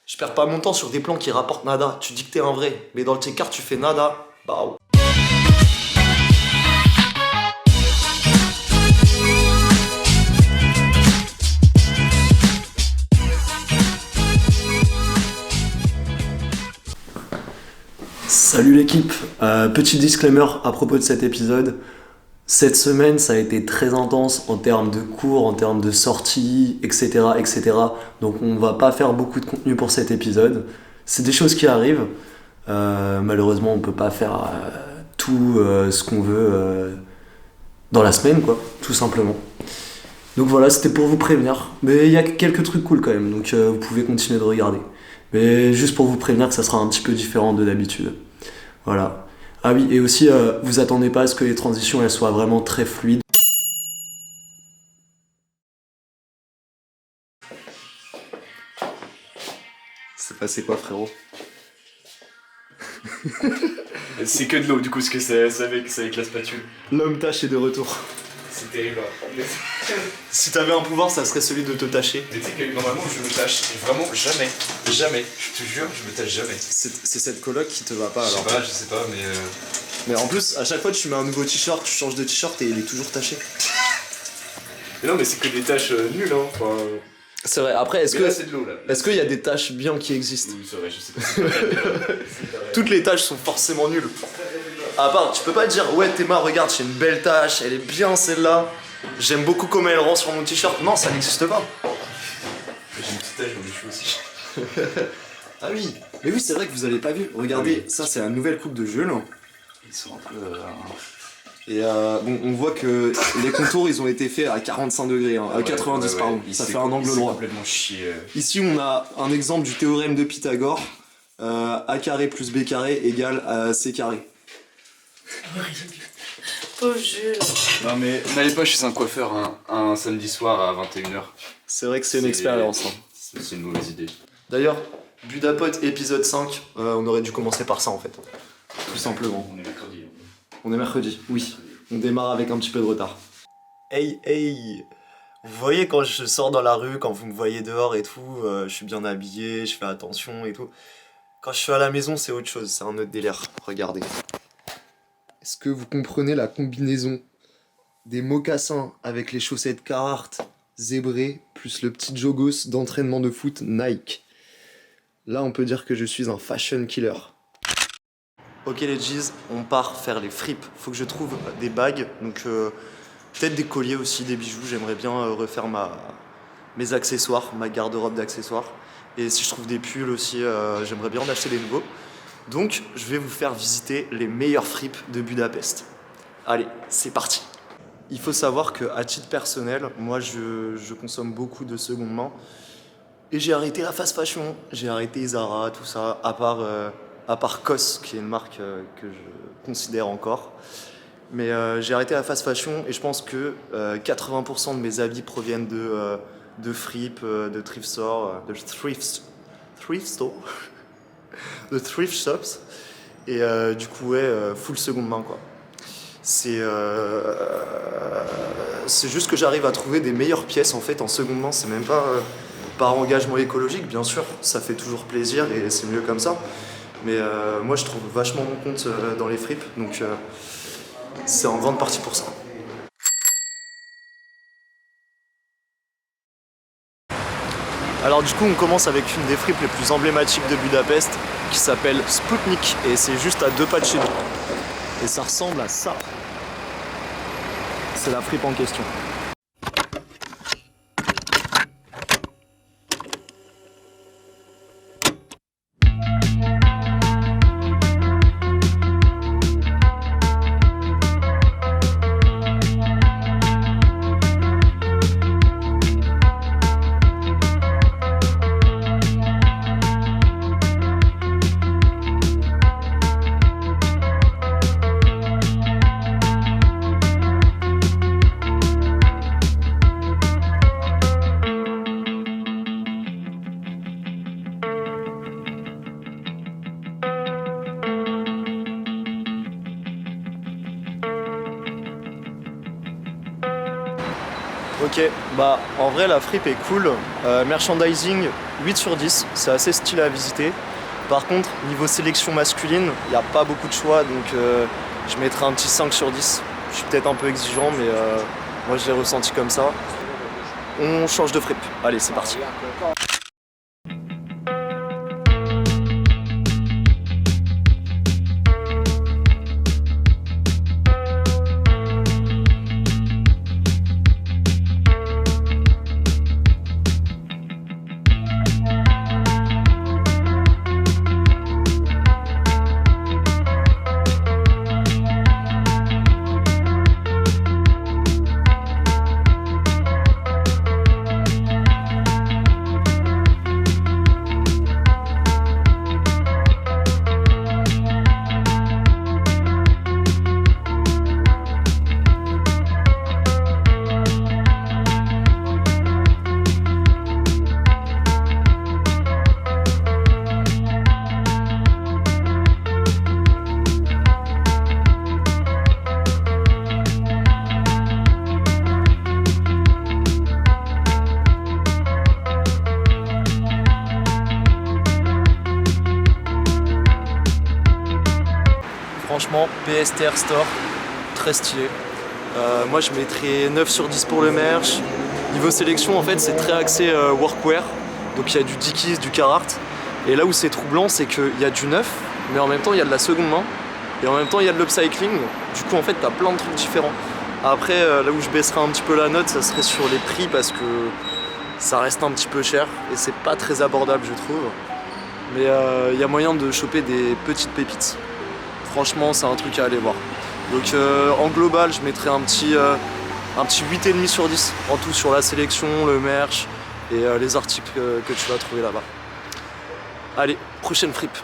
Je perds pas mon temps sur des plans qui rapportent nada. Tu dis que t'es un vrai, mais dans le T-card tu fais nada. Bah ouais. Salut l'équipe, petit disclaimer à propos de cet épisode. Cette semaine, ça a été très intense en termes de cours, en termes de sorties, etc., etc. Donc on va pas faire beaucoup de contenu pour cet épisode. C'est des choses qui arrivent. Malheureusement, on peut pas faire tout ce qu'on veut dans la semaine, quoi, tout simplement. Donc voilà, c'était pour vous prévenir. Mais il y a quelques trucs cool quand même, donc vous pouvez continuer de regarder. Mais juste pour vous prévenir que ça sera un petit peu différent de d'habitude. Voilà. Ah oui, et aussi, vous attendez pas à ce que les transitions elles soient vraiment très fluides. C'est passé quoi, frérot? C'est que de l'eau, du coup, parce que c'est avec la spatule. L'homme tâche est de retour. C'est terrible. Si t'avais un pouvoir, ça serait celui de te tâcher. Mais tu sais que normalement, je me tâche. Vraiment, jamais. Jamais. Je te jure, je me tâche jamais. C'est cette coloc qui te va pas alors. Je sais pas, mais. Mais en plus, à chaque fois que tu mets un nouveau t-shirt, tu changes de t-shirt et il est toujours taché. Mais non, mais c'est que des tâches nulles, hein. Enfin. C'est vrai, après, est-ce Mais là, c'est de l'eau, là. Est-ce qu'il y a des tâches bien qui existent? Oui, c'est vrai, je sais pas. Toutes les tâches sont forcément nulles. À part, tu peux pas dire, ouais, Théma, regarde, j'ai une belle tâche, elle est bien celle-là. J'aime beaucoup comment elle rend sur mon t-shirt. Non, ça n'existe pas. J'ai une petite tâche dans les cheveux aussi. Ah oui, mais oui, c'est vrai que vous avez pas vu. Regardez, ça, c'est la nouvelle coupe de Jules. Ils sont un peu. Et bon, on voit que les contours, ils ont été faits à 45 degrés, à 90, ouais. pardon. Ça fait un angle droit. Complètement chier. Ici, on a un exemple du théorème de Pythagore. A carré plus B carré égale à C carré. Pauvre Jules. Non, mais n'allez pas chez un coiffeur un samedi soir à 21h. C'est vrai que c'est une expérience. Hein. C'est une mauvaise idée. D'ailleurs, Budapote épisode 5, on aurait dû commencer par ça en fait. Tout simplement. On est mercredi. On est mercredi, oui. On démarre avec un petit peu de retard. Hey, hey! Vous voyez quand je sors dans la rue, quand vous me voyez dehors et tout, je suis bien habillé, je fais attention et tout. Quand je suis à la maison, c'est autre chose, c'est un autre délire. Regardez. Est-ce que vous comprenez la combinaison des mocassins avec les chaussettes Carhartt zébrées plus le petit jogos d'entraînement de foot Nike? Là, on peut dire que je suis un fashion killer. Ok les G's, on part faire les fripes. Faut que je trouve des bagues, donc peut-être des colliers aussi, des bijoux. J'aimerais bien refaire mes accessoires, ma garde-robe d'accessoires. Et si je trouve des pulls aussi, j'aimerais bien en acheter des nouveaux. Donc je vais vous faire visiter les meilleures fripes de Budapest. Allez, c'est parti. Il faut savoir qu'à titre personnel, moi je consomme beaucoup de seconde main. Et j'ai arrêté la fast fashion, j'ai arrêté Zara, tout ça, à part COS, qui est une marque que je considère encore. Mais j'ai arrêté la fast fashion et je pense que 80% de mes habits proviennent de fripes, de thrift store, de thrift store, de thrift shops. Et du coup, ouais, full seconde main, quoi. C'est juste que j'arrive à trouver des meilleures pièces en fait en seconde main. C'est même pas par engagement écologique, bien sûr, ça fait toujours plaisir et c'est mieux comme ça. Mais moi je trouve vachement mon compte dans les fripes, donc c'est en grande partie pour ça. Alors du coup on commence avec une des fripes les plus emblématiques de Budapest qui s'appelle Spoutnik et c'est juste à 2 pas de chez nous. Et ça ressemble à ça. C'est la fripe en question. Ok, bah en vrai la fripe est cool. Merchandising, 8 sur 10, c'est assez stylé à visiter. Par contre, niveau sélection masculine, il n'y a pas beaucoup de choix, donc je mettrai un petit 5 sur 10. Je suis peut-être un peu exigeant, mais moi je l'ai ressenti comme ça. On change de fripe. Allez, c'est parti. Franchement, PSTR Store, très stylé. Moi je mettrais 9 sur 10 pour le merch. Niveau sélection, en fait, c'est très axé workwear. Donc il y a du Dickies, du Carhartt. Et là où c'est troublant, c'est qu'il y a du neuf, mais en même temps il y a de la seconde main. Et en même temps il y a de l'upcycling. Du coup en fait t'as plein de trucs différents. Après là où je baisserai un petit peu la note, ça serait sur les prix parce que ça reste un petit peu cher et c'est pas très abordable je trouve. Mais il y a moyen de choper des petites pépites. Franchement c'est un truc à aller voir. Donc en global je mettrais un petit 8,5 sur 10 en tout sur la sélection, le merch et les articles que tu vas trouver là-bas. Allez, prochaine fripe.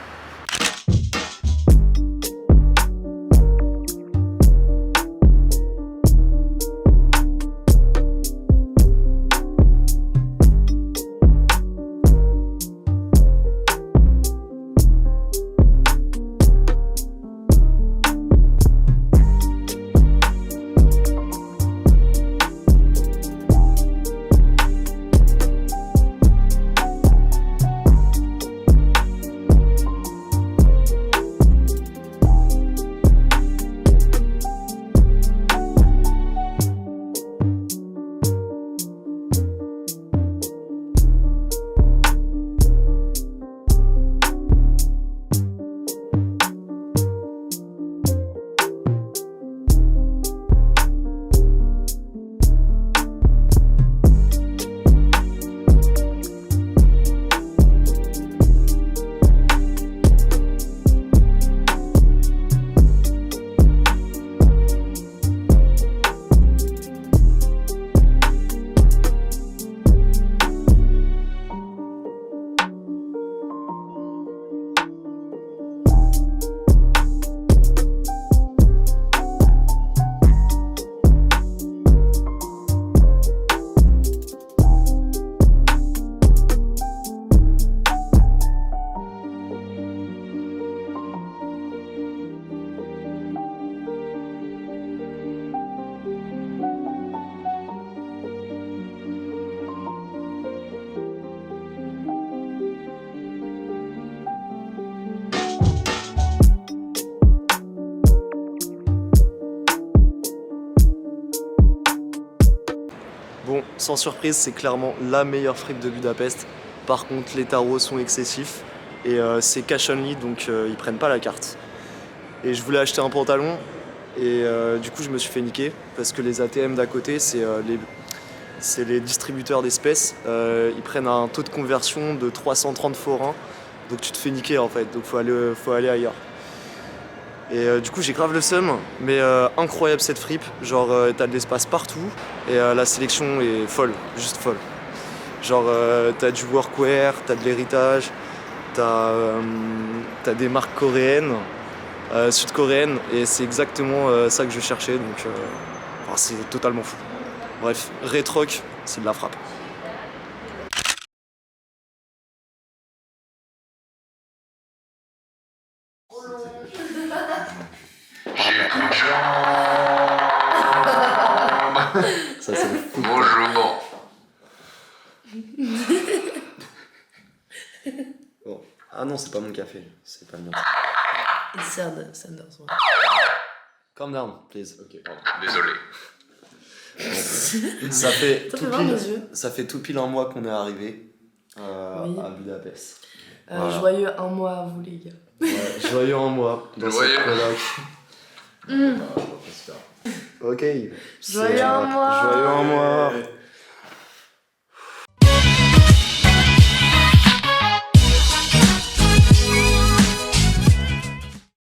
Bon, sans surprise, c'est clairement la meilleure fripe de Budapest. Par contre, les tarots sont excessifs et c'est cash only, donc ils prennent pas la carte. Et je voulais acheter un pantalon et du coup, je me suis fait niquer parce que les ATM d'à côté, c'est les distributeurs d'espèces. Ils prennent un taux de conversion de 330 forains, donc tu te fais niquer en fait, donc faut aller ailleurs. Et du coup j'ai grave le seum, mais incroyable cette fripe, genre t'as de l'espace partout et la sélection est folle, juste folle. Genre t'as du workwear, t'as de l'héritage, t'as des marques coréennes, sud-coréennes et c'est exactement ça que je cherchais, donc enfin, c'est totalement fou. Bref, Retroc, c'est de la frappe. Ça c'est fou. Bonjour. Ah non, c'est pas mon café, c'est pas le mien. It's Sanders. Ouais. Calm down, please. Ok, pardon. Désolé. Ça fait, Ça tout fait voir mes pile, yeux. ça fait tout pile un mois qu'on est arrivé Oui. à Budapest. Voilà. Joyeux 1 mois à vous les gars. Ouais, joyeux un mois dans Joyeux. cette coloc. Ok. Joyeux un mois. Joyeux un mois.